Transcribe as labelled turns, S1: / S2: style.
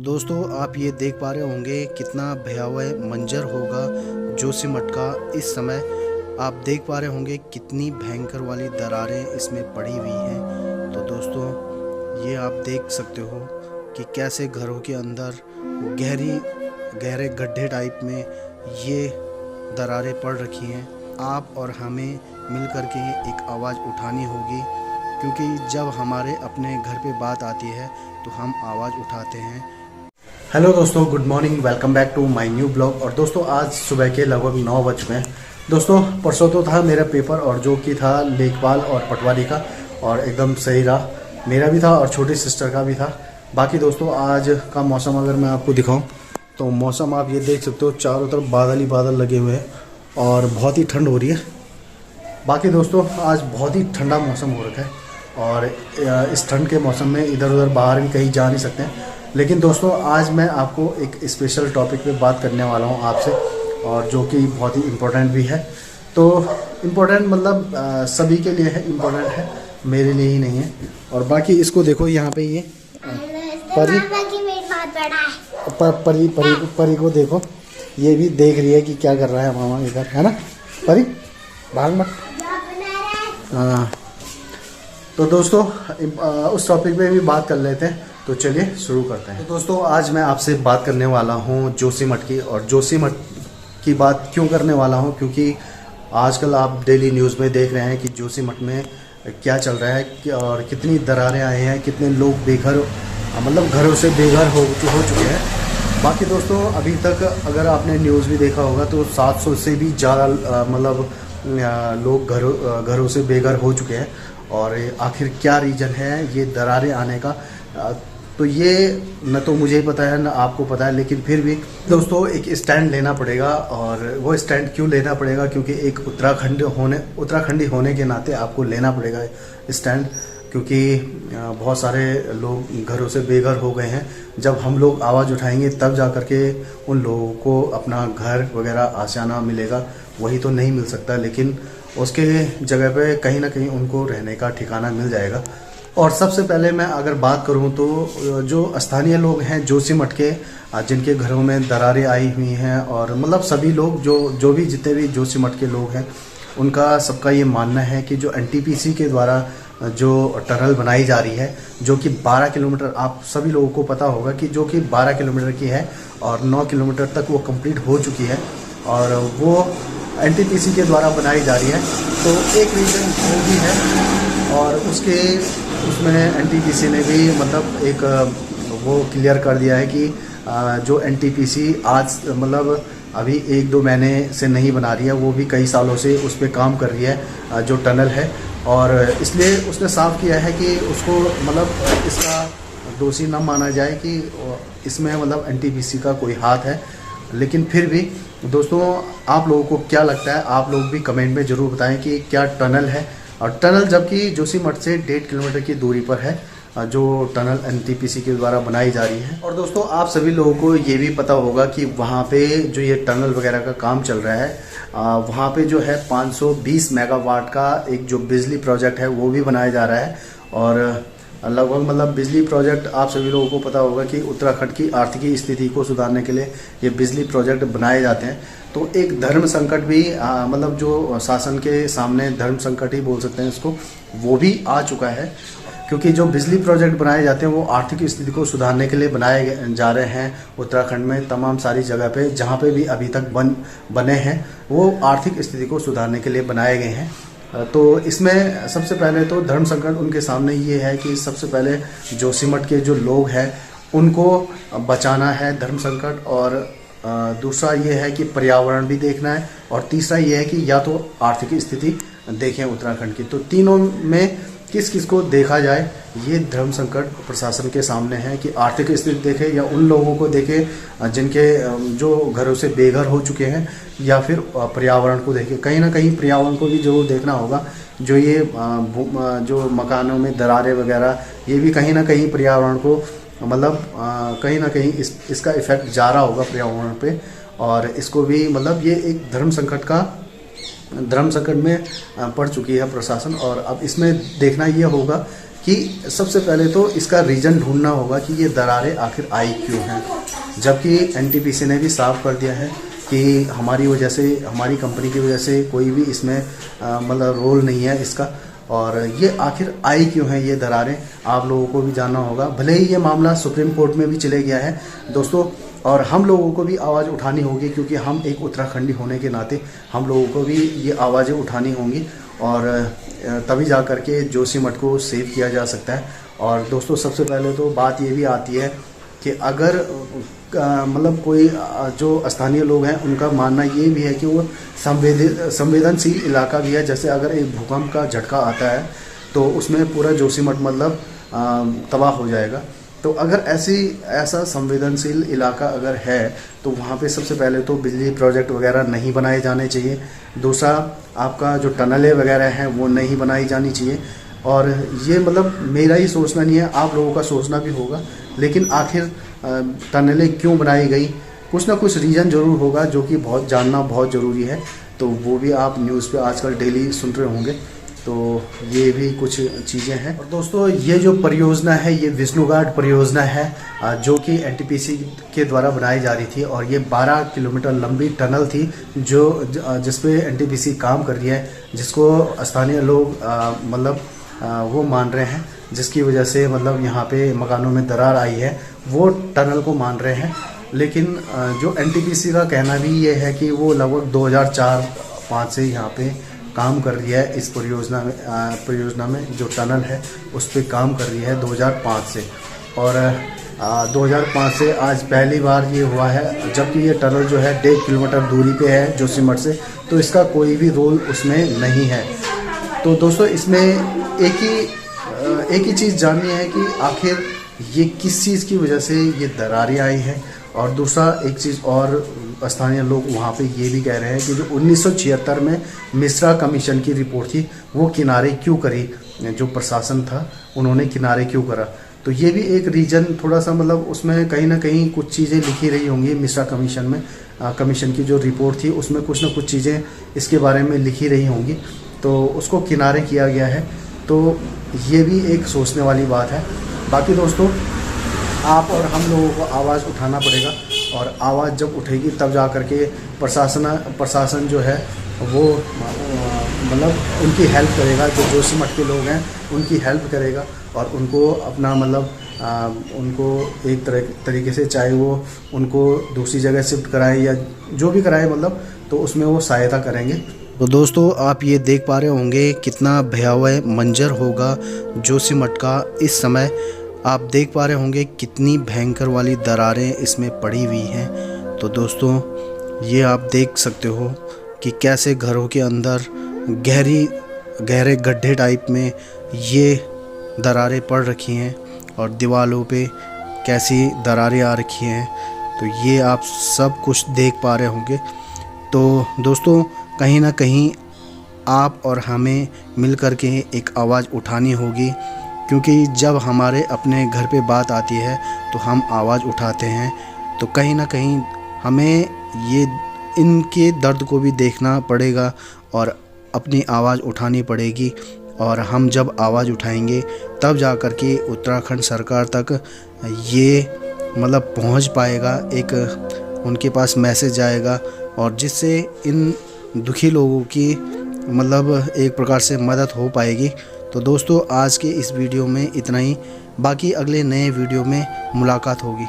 S1: दोस्तों आप ये देख पा रहे होंगे कितना भयावह मंजर होगा जोशीमठ का इस समय। आप देख पा रहे होंगे कितनी भयंकर वाली दरारें इसमें पड़ी हुई हैं। तो दोस्तों ये आप देख सकते हो कि कैसे घरों के अंदर गहरे गड्ढे टाइप में ये दरारें पड़ रखी हैं। आप और हमें मिल कर के एक आवाज़ उठानी होगी, क्योंकि जब हमारे अपने घर पे बात आती है तो हम आवाज़ उठाते हैं। हेलो दोस्तों, good morning, welcome back to my new blog. और दोस्तों आज सुबह के लगभग 9 बज गए। दोस्तों परसों तो था मेरा पेपर और जो कि था लेखपाल और पटवारी का, और एकदम सही रहा। मेरा भी था और छोटी सिस्टर का भी था। बाकी दोस्तों आज का मौसम अगर मैं आपको दिखाऊं तो मौसम आप ये देख सकते हो, चारों तरफ बादल ही बादल लगे हुए हैं और बहुत ही ठंड हो रही है। बाकी दोस्तों आज बहुत ही ठंडा मौसम हो रखा है और इस ठंड के मौसम में इधर उधर बाहर भी कहीं जा नहीं सकते हैं। लेकिन दोस्तों आज मैं आपको एक स्पेशल टॉपिक पे बात करने वाला हूँ आपसे, और जो कि बहुत ही इम्पोर्टेंट भी है। तो इम्पोर्टेंट मतलब सभी के लिए है, इम्पोर्टेंट है, मेरे लिए ही नहीं है। और बाकी इसको देखो, यहाँ पे ये परी को देखो, ये भी देख रही है कि क्या कर रहा है मामा इधर, है ना परी, भाग मत। हाँ तो दोस्तों उस टॉपिक पे भी बात कर लेते हैं, तो चलिए शुरू करते हैं। तो दोस्तों आज मैं आपसे बात करने वाला हूँ जोशीमठ की। और जोशीमठ की बात क्यों करने वाला हूँ, क्योंकि आजकल आप डेली न्यूज़ में देख रहे हैं कि जोशीमठ में क्या चल रहा है और कितनी दरारें आए हैं, कितने लोग बेघर, मतलब घरों से बेघर हो चुके हैं। बाकी दोस्तों अभी तक अगर आपने न्यूज़ भी देखा होगा तो 700 से भी ज़्यादा मतलब लोग घरों से बेघर हो चुके हैं। और आखिर क्या रीज़न है ये दरारें आने का, तो ये न तो मुझे पता है न आपको पता है, लेकिन फिर भी दोस्तों एक स्टैंड लेना पड़ेगा। और वो स्टैंड क्यों लेना पड़ेगा, क्योंकि एक उत्तराखंडी होने के नाते आपको लेना पड़ेगा स्टैंड, क्योंकि बहुत सारे लोग घरों से बेघर हो गए हैं। जब हम लोग आवाज़ उठाएंगे तब जा कर के उन लोगों को अपना घर वगैरह आशियाना मिलेगा, वही तो नहीं मिल सकता, लेकिन उसके जगह पे कहीं ना कहीं उनको रहने का ठिकाना मिल जाएगा। और सबसे पहले मैं अगर बात करूं तो जो स्थानीय लोग हैं जोशीमठ के, जिनके घरों में दरारें आई हुई हैं, और मतलब सभी लोग जो भी जितने भी जोशीमठ के लोग हैं, उनका सबका ये मानना है कि जो एनटीपीसी के द्वारा जो टनल बनाई जा रही है, जो कि 12 किलोमीटर, आप सभी लोगों को पता होगा कि जो कि 12 किलोमीटर की है और 9 किलोमीटर तक वो कंप्लीट हो चुकी है, और वो एनटीपीसी के द्वारा बनाई जा रही है। तो एक रीज़न वो भी है, और उसमें एनटीपीसी ने भी मतलब एक वो क्लियर कर दिया है कि जो एनटीपीसी आज मतलब अभी 1-2 महीने से नहीं बना रही है, वो भी कई सालों से उस पर काम कर रही है जो टनल है। और इसलिए उसने साफ किया है कि उसको मतलब इसका दोषी न माना जाए कि इसमें मतलब एनटीपीसी का कोई हाथ है। लेकिन फिर भी दोस्तों आप लोगों को क्या लगता है, आप लोग भी कमेंट में ज़रूर बताएं कि क्या टनल है। और टनल जबकि जोशीमठ से 1.5 किलोमीटर की दूरी पर है जो टनल एनटीपीसी के द्वारा बनाई जा रही है। और दोस्तों आप सभी लोगों को ये भी पता होगा कि वहाँ पे जो ये टनल वगैरह का काम चल रहा है, वहाँ पे जो है 520 मेगावाट का एक जो बिजली प्रोजेक्ट है वो भी बनाया जा रहा है। और लगभग मतलब बिजली प्रोजेक्ट आप सभी लोगों को पता होगा कि उत्तराखंड की आर्थिक स्थिति को सुधारने के लिए ये बिजली प्रोजेक्ट बनाए जाते हैं। तो एक धर्म संकट भी मतलब जो शासन के सामने धर्म संकट ही बोल सकते हैं इसको, वो भी आ चुका है। क्योंकि जो बिजली प्रोजेक्ट बनाए जाते हैं वो आर्थिक स्थिति को सुधारने के लिए बनाए जा रहे हैं उत्तराखंड में तमाम सारी जगह पे, जहाँ पे भी अभी तक बने हैं वो आर्थिक स्थिति को सुधारने के लिए बनाए गए हैं। तो इसमें सबसे पहले तो धर्म संकट उनके सामने ये है कि सबसे पहले जोशीमठ के जो लोग हैं उनको बचाना है धर्म संकट, और दूसरा ये है कि पर्यावरण भी देखना है, और तीसरा ये है कि या तो आर्थिक स्थिति देखें उत्तराखंड की। तो तीनों में किस किस को देखा जाए, ये धर्म संकट प्रशासन के सामने है कि आर्थिक स्थिति देखे या उन लोगों को देखे जिनके जो घरों से बेघर हो चुके हैं, या फिर पर्यावरण को देखे। कहीं ना कहीं पर्यावरण को भी जरूर देखना होगा। जो ये जो मकानों में दरारें वगैरह, ये भी कहीं ना कहीं पर्यावरण को मतलब कहीं ना कहीं इसका इफेक्ट जा रहा होगा पर्यावरण पे, और इसको भी मतलब ये एक धर्म संकट में पड़ चुकी है प्रशासन। और अब इसमें देखना ये होगा कि सबसे पहले तो इसका रीज़न ढूंढना होगा कि ये दरारें आखिर आई क्यों हैं, जबकि एनटीपीसी ने भी साफ कर दिया है कि हमारी वजह से, हमारी कंपनी की वजह से कोई भी इसमें मतलब रोल नहीं है इसका। और ये आखिर आई क्यों हैं ये दरारें, आप लोगों को भी जानना होगा। भले ही ये मामला सुप्रीम कोर्ट में भी चले गया है दोस्तों, और हम लोगों को भी आवाज़ उठानी होगी, क्योंकि हम एक उत्तराखंडी होने के नाते हम लोगों को भी ये आवाज़ें उठानी होंगी, और तभी जा कर के जोशीमठ को सेव किया जा सकता है। और दोस्तों सबसे पहले तो बात ये भी आती है कि अगर मतलब कोई जो स्थानीय लोग हैं उनका मानना ये भी है कि वो संवेदनशील इलाका भी है। जैसे अगर एक भूकंप का झटका आता है तो उसमें पूरा जोशीमठ मतलब तबाह हो जाएगा। तो अगर ऐसा संवेदनशील इलाका अगर है तो वहाँ पे सबसे पहले तो बिजली प्रोजेक्ट वगैरह नहीं बनाए जाने चाहिए। दूसरा, आपका जो टनलें वगैरह हैं वो नहीं बनाई जानी चाहिए। और ये मतलब मेरा ही सोचना नहीं है, आप लोगों का सोचना भी होगा। लेकिन आखिर टनलें क्यों बनाई गई, कुछ ना कुछ रीज़न ज़रूर होगा जो कि जानना बहुत ज़रूरी है। तो वो भी आप न्यूज़ पे आजकल डेली सुन रहे होंगे। तो ये भी कुछ चीज़ें हैं। और दोस्तों ये जो परियोजना है ये विष्णुघाट परियोजना है, जो कि एनटीपीसी के द्वारा बनाई जा रही थी। और ये 12 किलोमीटर लंबी टनल थी जिस पे एनटीपीसी काम कर रही है, जिसको स्थानीय लोग मतलब वो मान रहे हैं, जिसकी वजह से मतलब यहाँ पे मकानों में दरार आई है, वो टनल को मान रहे हैं। लेकिन जो एनटीपीसी का कहना भी ये है कि वो लगभग 2004-05 से यहाँ पे काम कर रही है इस परियोजना में जो टनल है उस पर काम कर रही है 2005 से। और 2005 से आज पहली बार ये हुआ है, जबकि ये टनल जो है 1.5 किलोमीटर दूरी पे है जोशीमठ से, तो इसका कोई भी रोल उसमें नहीं है। तो दोस्तों इसमें एक ही चीज़ जाननी है कि आखिर ये किस चीज़ की वजह से ये दरारें आई हैं। और दूसरा एक चीज़ और, स्थानीय लोग वहाँ पे ये भी कह रहे हैं कि जो 1976 में मिश्रा कमीशन की रिपोर्ट थी वो किनारे क्यों करी, जो प्रशासन था उन्होंने किनारे क्यों करा। तो ये भी एक रीज़न थोड़ा सा मतलब उसमें कहीं ना कहीं कुछ चीज़ें लिखी रही होंगी मिश्रा कमीशन में, कमीशन की जो रिपोर्ट थी उसमें कुछ ना कुछ चीज़ें इसके बारे में लिखी रही होंगी, तो उसको किनारे किया गया है। तो ये भी एक सोचने वाली बात है। बाकी दोस्तों आप और हम लोगों को आवाज़ उठाना पड़ेगा, और आवाज़ जब उठेगी तब जा कर के प्रशासन जो है वो मतलब उनकी हेल्प करेगा, जो जोशीमठ के लोग हैं उनकी हेल्प करेगा, और उनको अपना मतलब उनको एक तरीके से, चाहे वो उनको दूसरी जगह शिफ्ट कराएं या जो भी कराएं मतलब, तो उसमें वो सहायता करेंगे। तो दोस्तों आप ये देख पा रहे होंगे कितना भयावह मंजर होगा जोशीमठ का इस समय। आप देख पा रहे होंगे कितनी भयंकर वाली दरारें इसमें पड़ी हुई हैं। तो दोस्तों ये आप देख सकते हो कि कैसे घरों के अंदर गहरे गड्ढे टाइप में ये दरारें पड़ रखी हैं, और दीवारों पे कैसी दरारें आ रखी हैं। तो ये आप सब कुछ देख पा रहे होंगे। तो दोस्तों कहीं ना कहीं आप और हमें मिल कर के एक आवाज़ उठानी होगी, क्योंकि जब हमारे अपने घर पे बात आती है तो हम आवाज़ उठाते हैं। तो कहीं ना कहीं हमें ये इनके दर्द को भी देखना पड़ेगा और अपनी आवाज़ उठानी पड़ेगी। और हम जब आवाज़ उठाएंगे तब जा कर के उत्तराखंड सरकार तक ये मतलब पहुंच पाएगा, एक उनके पास मैसेज आएगा, और जिससे इन दुखी लोगों की मतलब एक प्रकार से मदद हो पाएगी। तो दोस्तों आज के इस वीडियो में इतना ही, बाकी अगले नए वीडियो में मुलाकात होगी।